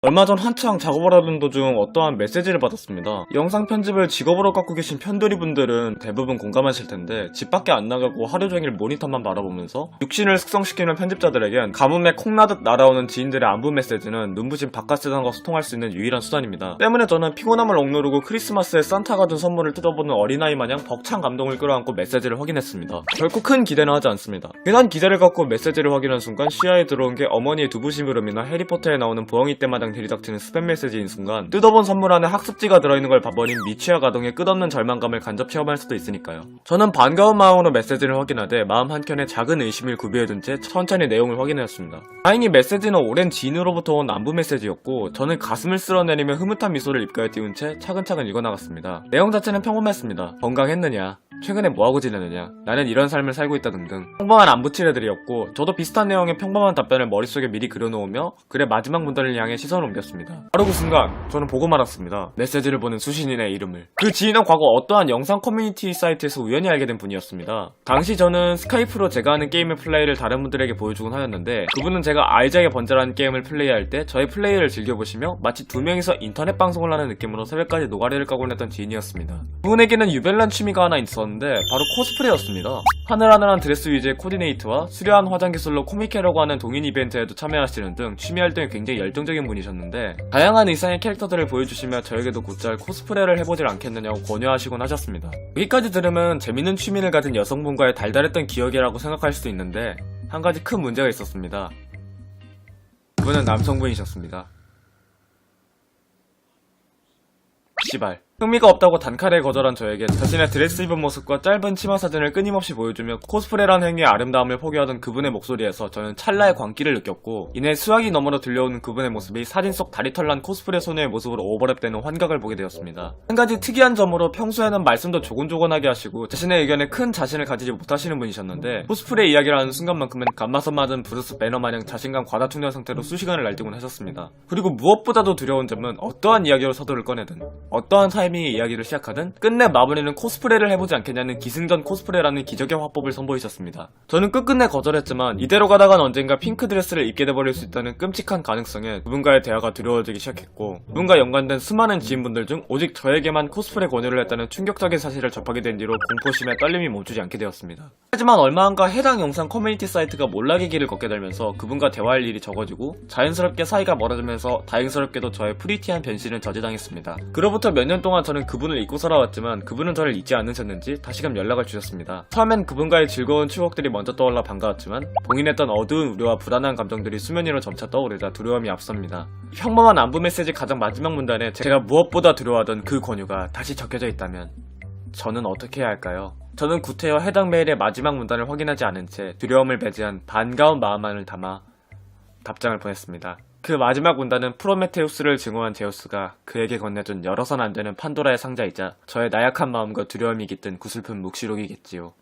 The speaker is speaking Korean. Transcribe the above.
얼마 전 한창 작업을 하던 도중 어떠한 메시지를 받았습니다. 영상 편집을 직업으로 갖고 계신 편들이 분들은 대부분 공감하실 텐데 집 밖에 안 나가고 하루 종일 모니터만 바라보면서 육신을 숙성시키는 편집자들에겐 가뭄에 콩나듯 날아오는 지인들의 안부 메시지는 눈부신 바깥 세상과 소통할 수 있는 유일한 수단입니다. 때문에 저는 피곤함을 억누르고 크리스마스에 산타가 준 선물을 뜯어보는 어린아이 마냥 벅찬 감동을 끌어안고 메시지를 확인했습니다. 결코 큰 기대는 하지 않습니다. 괜한 기대를 갖고 메시지를 확인한 순간 시야에 들어온 게 어머니의 두부심으름이나 해리포터에 나오는 부엉이 때마당 들이닥치는 스팸 메시지인 순간 뜯어본 선물 안에 학습지가 들어있는 걸 봐버린 미취학 아동의 끝없는 절망감을 간접 체험할 수도 있으니까요. 저는 반가운 마음으로 메시지를 확인하되 마음 한켠에 작은 의심을 구비해둔 채 천천히 내용을 확인하였습니다. 다행히 메시지는 오랜 지인으로부터 온 안부 메시지였고 저는 가슴을 쓸어내리며 흐뭇한 미소를 입가에 띄운 채 차근차근 읽어나갔습니다. 내용 자체는 평범했습니다. 건강했느냐, 최근에 뭐하고 지내느냐, 나는 이런 삶을 살고 있다 등등 평범한 안부치레들이었고 저도 비슷한 내용의 평범한 답변을 머릿속에 미리 그려놓으며 글의 마지막 문단을 향해 시선을 옮겼습니다. 바로 그 순간 저는 보고 말았습니다. 메시지를 보는 수신인의 이름을. 그 지인은 과거 어떠한 영상 커뮤니티 사이트에서 우연히 알게 된 분이었습니다. 당시 저는 스카이프로 제가 하는 게임의 플레이를 다른 분들에게 보여주곤 하였는데 그분은 제가 아이작의 번째라는 게임을 플레이할 때 저의 플레이를 즐겨보시며 마치 두 명이서 인터넷 방송을 하는 느낌으로 새벽까지 노가리를 까곤 했던 지인이었습니다. 그분에게는 유별난 취미가 하나 있었는데 바로 코스프레였습니다. 하늘하늘한 드레스 위주의 코디네이트와 수려한 화장 기술로 코믹해라고 하는 동인 이벤트에도 참여하시는 등 취미 활동에 굉장히 열정적인 분이셨는데 다양한 의상의 캐릭터들을 보여주시며 저에게도 곧잘 코스프레를 해보질 않겠느냐고 권유하시곤 하셨습니다. 여기까지 들으면 재밌는 취미를 가진 여성분과의 달달했던 기억이라고 생각할 수도 있는데 한 가지 큰 문제가 있었습니다. 그분은 남성분이셨습니다. 씨발. 흥미가 없다고 단칼에 거절한 저에게 자신의 드레스 입은 모습과 짧은 치마 사진을 끊임없이 보여주며 코스프레라는 행위의 아름다움을 포기하던 그분의 목소리에서 저는 찰나의 광기를 느꼈고 이내 수화기 너머로 들려오는 그분의 모습이 사진 속 다리털난 코스프레 소녀의 모습으로 오버랩되는 환각을 보게 되었습니다. 한 가지 특이한 점으로 평소에는 말씀도 조곤조곤하게 하시고 자신의 의견에 큰 자신을 가지지 못하시는 분이셨는데 코스프레 이야기를 하는 순간만큼은 감마선 맞은 브루스 배너 마냥 자신감 과다충전 상태로 수시간을 날뛰곤 하셨습니다. 그리고 무엇보다도 두려운 점은 어떠한 이야기로 서두를 꺼내든 어떠한 타이밍의 이야기를 시작하든 끝내 마무리는 코스프레를 해보지 않겠냐는 기승전 코스프레라는 기적의 화법을 선보이셨습니다. 저는 끝끝내 거절했지만 이대로 가다간 언젠가 핑크 드레스를 입게 돼버릴 수 있다는 끔찍한 가능성에 그분과의 대화가 두려워지기 시작했고 그분과 연관된 수많은 지인분들 중 오직 저에게만 코스프레 권유를 했다는 충격적인 사실을 접하게 된 뒤로 공포심에 떨림이 멈추지 않게 되었습니다. 하지만 얼마 안가 해당 영상 커뮤니티 사이트가 몰락의 길을 걷게 되면서 그분과 대화할 일이 적어지고 자연스럽게 사이가 멀어지면서 다행스럽게도 저의 프리티한 변신은 저지당했습니다. 그로부터 몇 년 동안 저는 그분을 잊고 살아왔지만 그분은 저를 잊지 않으셨는지 다시금 연락을 주셨습니다. 처음엔 그분과의 즐거운 추억들이 먼저 떠올라 반가웠지만 봉인했던 어두운 우려와 불안한 감정들이 수면 위로 점차 떠오르자 두려움이 앞섭니다. 평범한 안부 메시지 가장 마지막 문단에 제가 무엇보다 두려워하던 그 권유가 다시 적혀져 있다면 저는 어떻게 해야 할까요? 저는 구태여 해당 메일의 마지막 문단을 확인하지 않은 채 두려움을 배제한 반가운 마음만을 담아 답장을 보냈습니다. 그 마지막 문단은 프로메테우스를 증오한 제우스가 그에게 건네준 열어선 안되는 판도라의 상자이자 저의 나약한 마음과 두려움이 깃든 구슬픈 묵시록이겠지요.